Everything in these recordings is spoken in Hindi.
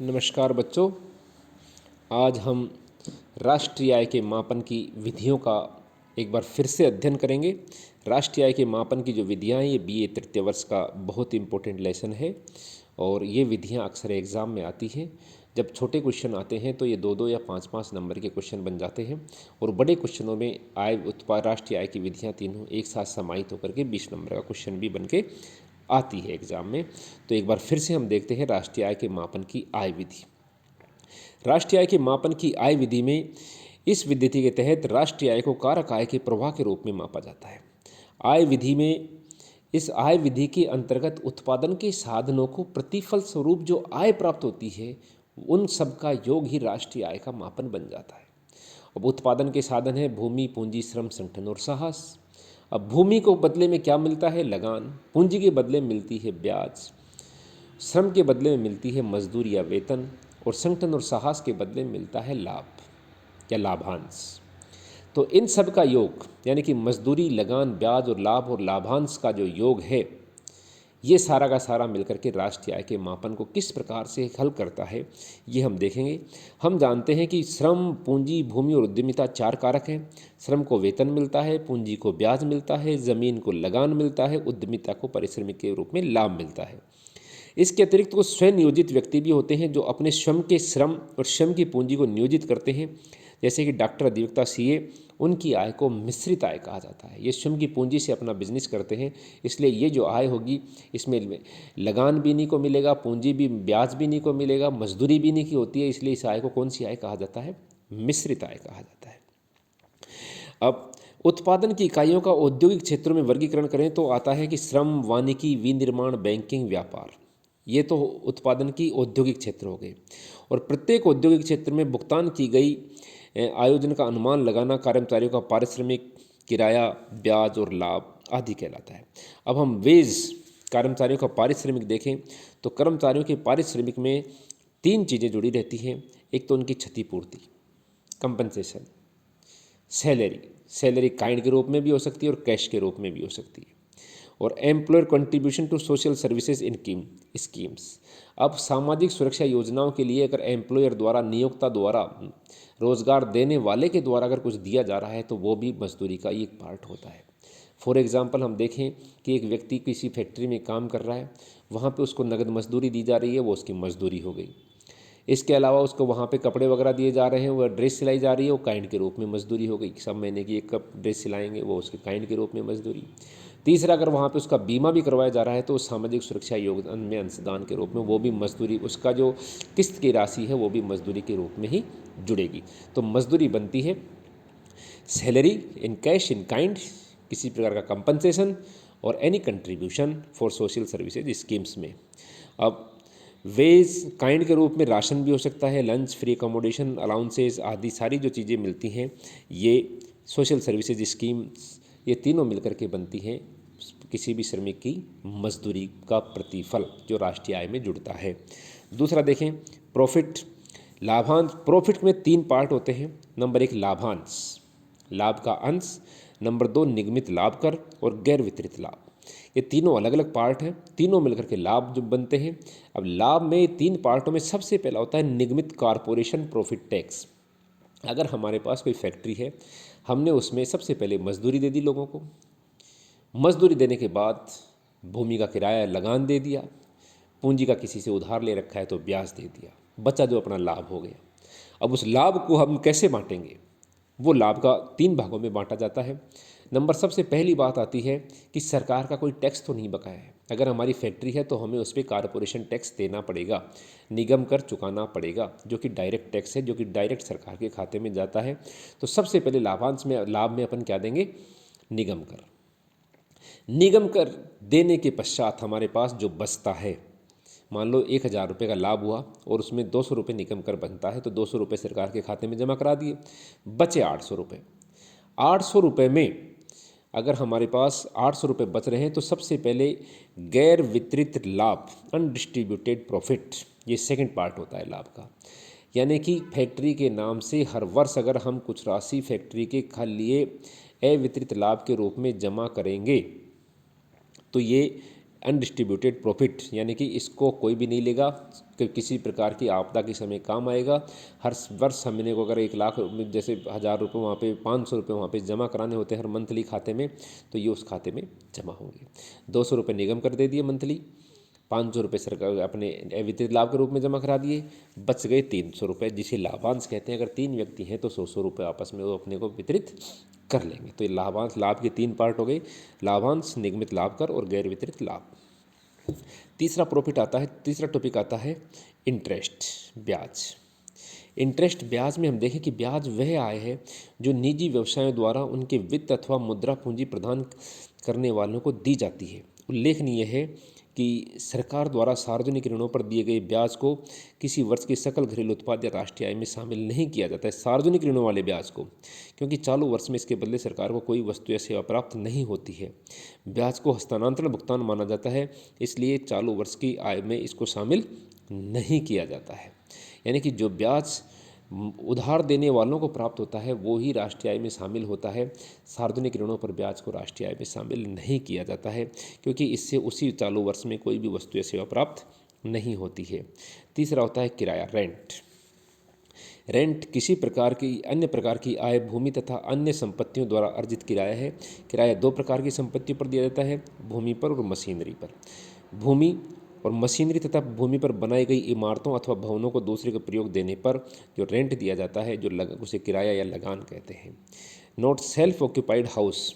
नमस्कार बच्चों। आज हम राष्ट्रीय आय के मापन की विधियों का एक बार फिर से अध्ययन करेंगे। राष्ट्रीय आय के मापन की जो विधियां हैं ये बीए तृतीय वर्ष का बहुत इम्पोर्टेंट लेसन है और ये विधियां अक्सर एग्ज़ाम में आती हैं। जब छोटे क्वेश्चन आते हैं तो ये 2-2 या 5-5 नंबर के क्वेश्चन बन जाते हैं और बड़े क्वेश्चनों में राष्ट्रीय आय की विधियाँ तीनों एक साथ समाहित होकर के 20 नंबर का क्वेश्चन भी बन के आती है एग्ज़ाम में। तो एक बार फिर से हम देखते हैं राष्ट्रीय आय के मापन की आय विधि। राष्ट्रीय आय के मापन की आय विधि में इस विधि के तहत राष्ट्रीय आय को कारक आय के प्रवाह के रूप में मापा जाता है। आय विधि में इस आय विधि के अंतर्गत उत्पादन के साधनों को प्रतिफल स्वरूप जो आय प्राप्त होती है उन सब का योग ही राष्ट्रीय आय का मापन बन जाता है। अब उत्पादन के साधन है भूमि, पूंजी, श्रम, संगठन और साहस। अब भूमि को बदले में क्या मिलता है? लगान। पूंजी के बदले में मिलती है ब्याज। श्रम के बदले में मिलती है मजदूरी या वेतन और संगठन और साहस के बदले में मिलता है लाभ या लाभांश। तो इन सब का योग यानी कि मजदूरी, लगान, ब्याज और लाभांश का जो योग है ये सारा का सारा मिलकर के राष्ट्रीय आय के मापन को किस प्रकार से हल करता है ये हम देखेंगे। हम जानते हैं कि श्रम, पूंजी, भूमि और उद्यमिता 4 कारक हैं। श्रम को वेतन मिलता है, पूंजी को ब्याज मिलता है, ज़मीन को लगान मिलता है, उद्यमिता को पारिश्रमिक के रूप में लाभ मिलता है। इसके अतिरिक्त कुछ स्वयं नियोजित व्यक्ति भी होते हैं जो अपने श्रम और श्रम की पूंजी को नियोजित करते हैं, जैसे कि डॉक्टर, अधिवक्ता, सीए। उनकी आय को मिश्रित आय कहा जाता है। ये श्रम की पूंजी से अपना बिजनेस करते हैं, इसलिए ये जो आय होगी इसमें लगान भी नहीं को मिलेगा, पूंजी भी, ब्याज भी नहीं को मिलेगा, मजदूरी भी नहीं की होती है, इसलिए इस आय को कौन सी आय कहा जाता है? मिश्रित आय कहा जाता है। अब उत्पादन की इकाइयों का औद्योगिक क्षेत्रों में वर्गीकरण करें तो आता है कि श्रम, वानिकी, विनिर्माण, बैंकिंग, व्यापार। ये तो उत्पादन की औद्योगिक क्षेत्र हो गए और प्रत्येक औद्योगिक क्षेत्र में भुगतान की गई आयोजन का अनुमान लगाना कर्मचारियों का पारिश्रमिक, किराया, ब्याज और लाभ आदि कहलाता है। अब हम वेज कर्मचारियों का पारिश्रमिक देखें तो कर्मचारियों के पारिश्रमिक में 3 चीज़ें जुड़ी रहती हैं। एक तो उनकी क्षतिपूर्ति, कंपनसेशन, सैलरी काइंड के रूप में भी हो सकती है और कैश के रूप में भी हो सकती है, और employer contribution to social services in schemes. अब सामाजिक सुरक्षा योजनाओं के लिए अगर एम्प्लॉयर द्वारा, नियोक्ता द्वारा, रोजगार देने वाले के द्वारा अगर कुछ दिया जा रहा है तो वो भी मजदूरी का एक पार्ट होता है। फॉर एग्जांपल हम देखें कि एक व्यक्ति किसी फैक्ट्री में काम कर रहा है, वहाँ पे उसको नगद मजदूरी दी जा रही है, वो उसकी मजदूरी हो गई। इसके अलावा उसको वहाँ पे कपड़े वगैरह दिए जा रहे हैं, वह ड्रेस सिलाई जा रही है, वो काइंड के रूप में मजदूरी हो गई। सब महीने की एक कप ड्रेस सिलाएंगे, वो उसके काइंड के रूप में मजदूरी। तीसरा, अगर वहाँ पे उसका बीमा भी करवाया जा रहा है तो सामाजिक सुरक्षा योगदान में अंशदान के रूप में वो भी मजदूरी, उसका जो किस्त की राशि है वो भी मजदूरी के रूप में ही जुड़ेगी। तो मजदूरी बनती है salary in cash, in kind, किसी प्रकार का कंपनसेशन और any contribution for social services schemes में। अब वेज काइंड के रूप में राशन भी हो सकता है, लंच, फ्री अकोमोडेशन, अलाउंसेस आदि सारी जो चीज़ें मिलती हैं ये सोशल सर्विसेज स्कीम्स, ये तीनों मिलकर के बनती हैं किसी भी श्रमिक की मजदूरी का प्रतिफल जो राष्ट्रीय आय में जुड़ता है। दूसरा देखें प्रॉफिट, लाभांश। प्रॉफिट में 3 पार्ट होते हैं। नंबर 1 लाभांश, लाभ का अंश। नंबर 2 निगमित लाभ कर और गैर वितरित लाभ। ये तीनों अलग अलग पार्ट हैं, तीनों मिलकर के लाभ जो बनते हैं। अब लाभ में 3 पार्टों में सबसे पहला होता है निगमित कॉरपोरेशन प्रॉफिट टैक्स। अगर हमारे पास कोई फैक्ट्री है, हमने उसमें सबसे पहले मजदूरी दे दी लोगों को, मजदूरी देने के बाद भूमि का किराया, लगान दे दिया, पूंजी का किसी से उधार ले रखा है तो ब्याज दे दिया, बचा जो अपना लाभ हो गया। अब उस लाभ को हम कैसे बांटेंगे? वो लाभ का 3 भागों में बांटा जाता है। नंबर सबसे पहली बात आती है कि सरकार का कोई टैक्स तो नहीं बकाया है। अगर हमारी फैक्ट्री है तो हमें उस पर कॉरपोरेशन टैक्स देना पड़ेगा, निगम कर चुकाना पड़ेगा, जो कि डायरेक्ट टैक्स है, जो कि डायरेक्ट सरकार के खाते में जाता है। तो सबसे पहले लाभ में अपन क्या देंगे? निगम कर। निगम कर देने के पश्चात हमारे पास जो बचता है, मान लो 1,000 रुपये का लाभ हुआ और उसमें 200 रुपये निगम कर बनता है तो 200 रुपये सरकार के खाते में जमा करा दिए, बचे 800 रुपये। 800 रुपये में अगर हमारे पास 800 रुपये बच रहे हैं तो सबसे पहले गैर वितरित लाभ, अनडिस्ट्रीब्यूटेड प्रॉफिट, ये सेकंड पार्ट होता है लाभ का। यानी कि फैक्ट्री के नाम से हर वर्ष अगर हम कुछ राशि फैक्ट्री के लिए अवितरित लाभ के रूप में जमा करेंगे तो ये अनडिस्ट्रीब्यूटेड प्रॉफिट, यानी कि इसको कोई भी नहीं लेगा, कि किसी प्रकार की आपदा के समय काम आएगा। हर वर्ष हमने को अगर 1 लाख जैसे 1,000 रुपये वहाँ पे 500 रुपये वहाँ पे जमा कराने होते हैं हर मंथली खाते में, तो ये उस खाते में जमा होंगे। 200 रुपये निगम कर दे दिए मंथली, 500 रुपये सरकार अपने वितरित लाभ के रूप में जमा करा दिए, बच गए 300 रुपये, जिसे लाभांश कहते हैं। अगर 3 व्यक्ति हैं तो 100 रुपये आपस में वो अपने को वितरित कर लेंगे। तो ये लाभांश, लाभ के 3 पार्ट हो गए, लाभांश, निगमित लाभ कर और गैर वितरित लाभ। तीसरा प्रॉफिट आता है, तीसरा टॉपिक आता है इंटरेस्ट, ब्याज। इंटरेस्ट, ब्याज में हम देखें कि ब्याज वह आय है जो निजी व्यवसायों द्वारा उनके वित्त अथवा मुद्रा पूंजी प्रदान करने वालों को दी जाती है। उल्लेखनीय है कि सरकार द्वारा सार्वजनिक ऋणों पर दिए गए ब्याज को किसी वर्ष के सकल घरेलू उत्पाद या राष्ट्रीय आय में शामिल नहीं किया जाता है, सार्वजनिक ऋणों वाले ब्याज को, क्योंकि चालू वर्ष में इसके बदले सरकार को कोई वस्तु या सेवा प्राप्त नहीं होती है। ब्याज को हस्तांतरण भुगतान माना जाता है, इसलिए चालू वर्ष की आय में इसको शामिल नहीं किया जाता है। यानी कि जो ब्याज उधार देने वालों को प्राप्त होता है वो ही राष्ट्रीय आय में शामिल होता है। सार्वजनिक ऋणों पर ब्याज को राष्ट्रीय आय में शामिल नहीं किया जाता है, क्योंकि इससे उसी चालू वर्ष में कोई भी वस्तु या सेवा प्राप्त नहीं होती है। तीसरा होता है किराया, रेंट। रेंट किसी प्रकार की अन्य प्रकार की आय, भूमि तथा अन्य संपत्तियों द्वारा अर्जित किराया है। किराया 2 प्रकार की संपत्तियों पर दिया जाता है, भूमि पर और मशीनरी पर। भूमि और मशीनरी तथा भूमि पर बनाई गई इमारतों अथवा भवनों को दूसरे को प्रयोग देने पर जो रेंट दिया जाता है, उसे किराया या लगान कहते हैं। Note self occupied house,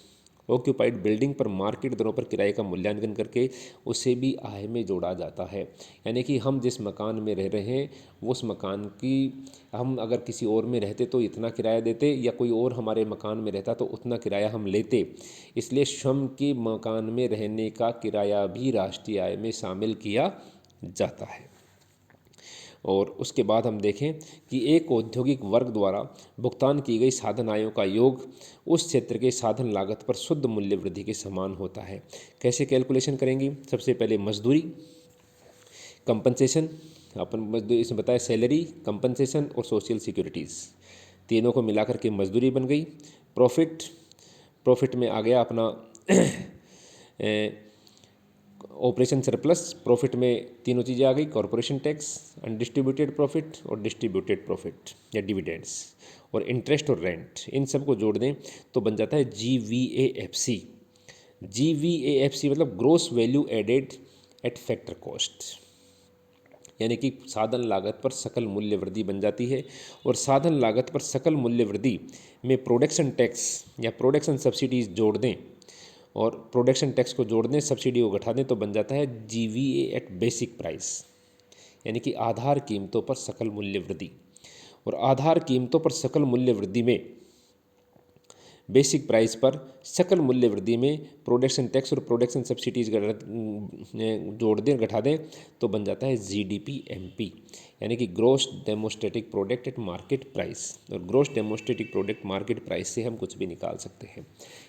occupied building पर मार्केट दरों पर किराए का मूल्यांकन करके उसे भी आय में जोड़ा जाता है। यानी कि हम जिस मकान में रह रहे हैं उस मकान की, हम अगर किसी और में रहते तो इतना किराया देते, या कोई और हमारे मकान में रहता तो उतना किराया हम लेते, इसलिए स्वयं के मकान में रहने का किराया भी राष्ट्रीय आय में शामिल किया जाता है। और उसके बाद हम देखें कि एक औद्योगिक वर्ग द्वारा भुगतान की गई साधन आयों का योग उस क्षेत्र के साधन लागत पर शुद्ध मूल्य वृद्धि के समान होता है। कैसे कैलकुलेशन करेंगे? सबसे पहले मजदूरी, कंपनसेशन, अपन मजदूरी इसमें बताया, सैलरी, कंपनसेशन और सोशल सिक्योरिटीज़, तीनों को मिलाकर के मजदूरी बन गई। प्रॉफिट, प्रॉफिट में आ गया अपना ऑपरेशन सरप्लस, प्रॉफिट में तीनों चीज़ें आ गई, कॉरपोरेशन टैक्स, अनडिस्ट्रीब्यूटेड प्रॉफिट और डिस्ट्रीब्यूटेड प्रॉफिट या डिविडेंड्स, और इंटरेस्ट और रेंट, इन सब को जोड़ दें तो बन जाता है GVAFC। GVAFC मतलब gross value added at factor cost, यानी कि साधन लागत पर सकल मूल्य वृद्धि बन जाती है। और साधन लागत पर सकल मूल्य वृद्धि में प्रोडक्शन टैक्स या प्रोडक्शन सब्सिडीज जोड़ दें और प्रोडक्शन टैक्स को जोड़ दें, सब्सिडी को घटा दें तो बन जाता है GVA एट बेसिक प्राइस, यानी कि आधार कीमतों पर सकल मूल्य वृद्धि। और आधार कीमतों पर सकल मूल्य वृद्धि में, बेसिक प्राइस पर सकल मूल्य वृद्धि में प्रोडक्शन टैक्स और प्रोडक्शन सब्सिडीज जोड़ दें, घटा दें तो बन जाता है GDP-MP, यानी कि gross domestic product at market price. और gross domestic product market price से हम कुछ भी निकाल सकते हैं।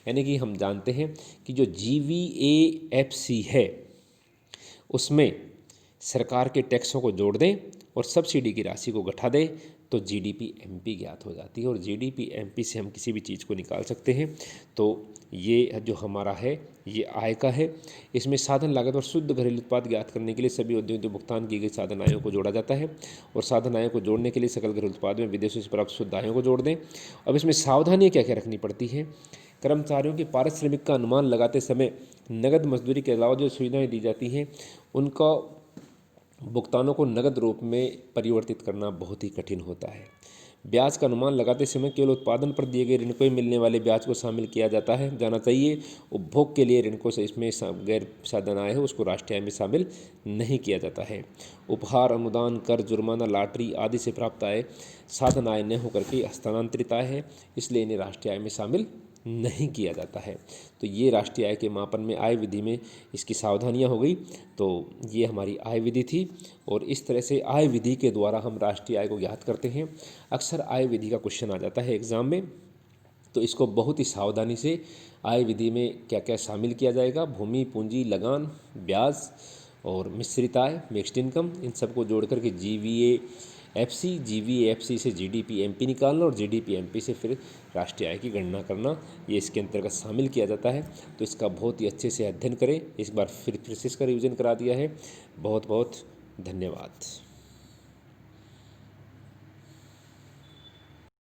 यानी कि हम जानते हैं कि जो GVAFC है उसमें सरकार के टैक्सों को जोड़ दें और सब्सिडी की राशि को घटा दें तो GDP-MP ज्ञात हो जाती है। और GDP-MP से हम किसी भी चीज़ को निकाल सकते हैं। तो ये जो हमारा है ये आय का है। इसमें साधन लागत और शुद्ध घरेलू उत्पाद ज्ञात करने के लिए सभी उद्योगों भुगतान की गई साधन आयों को जोड़ा जाता है। और साधन आयों को जोड़ने के लिए सकल घरेलू उत्पाद में विदेशों से प्राप्त शुद्ध आयों को जोड़ दें। अब इसमें सावधानियाँ क्या क्या रखनी पड़ती हैं? कर्मचारियों के पारिश्रमिक का अनुमान लगाते समय नगद मजदूरी के अलावा जो सुविधाएँ दी जाती हैं उनका भुगतानों को नगद रूप में परिवर्तित करना बहुत ही कठिन होता है। ब्याज का अनुमान लगाते समय केवल उत्पादन पर दिए गए ऋण को ही मिलने वाले ब्याज को शामिल किया जाना चाहिए। उपभोग के लिए ऋण को इसमें गैर साधन आय है उसको राष्ट्रीय आय में शामिल नहीं किया जाता है। उपहार, अनुदान, कर, जुर्माना, लॉटरी आदि से प्राप्त आय साधन आय न होकर के हस्तांतरित आय है, इसलिए इन्हें राष्ट्रीय आय में शामिल नहीं किया जाता है। तो ये राष्ट्रीय आय के मापन में आय विधि में इसकी सावधानियां हो गई। तो ये हमारी आय विधि थी और इस तरह से आय विधि के द्वारा हम राष्ट्रीय आय को ज्ञात करते हैं। अक्सर आय विधि का क्वेश्चन आ जाता है एग्जाम में, तो इसको बहुत ही सावधानी से आय विधि में क्या क्या शामिल किया जाएगा, भूमि, पूंजी, लगान, ब्याज और मिश्रित आय, मिक्स्ड इनकम, इन सबको जोड़ करके एफसी जीवी एफसी से जीडीपी एमपी निकालना और जीडीपी एमपी से फिर राष्ट्रीय आय की गणना करना, ये इसके अंतर्गत शामिल किया जाता है। तो इसका बहुत ही अच्छे से अध्ययन करें। इस बार फिर से इसका रिवीजन करा दिया है। बहुत बहुत धन्यवाद।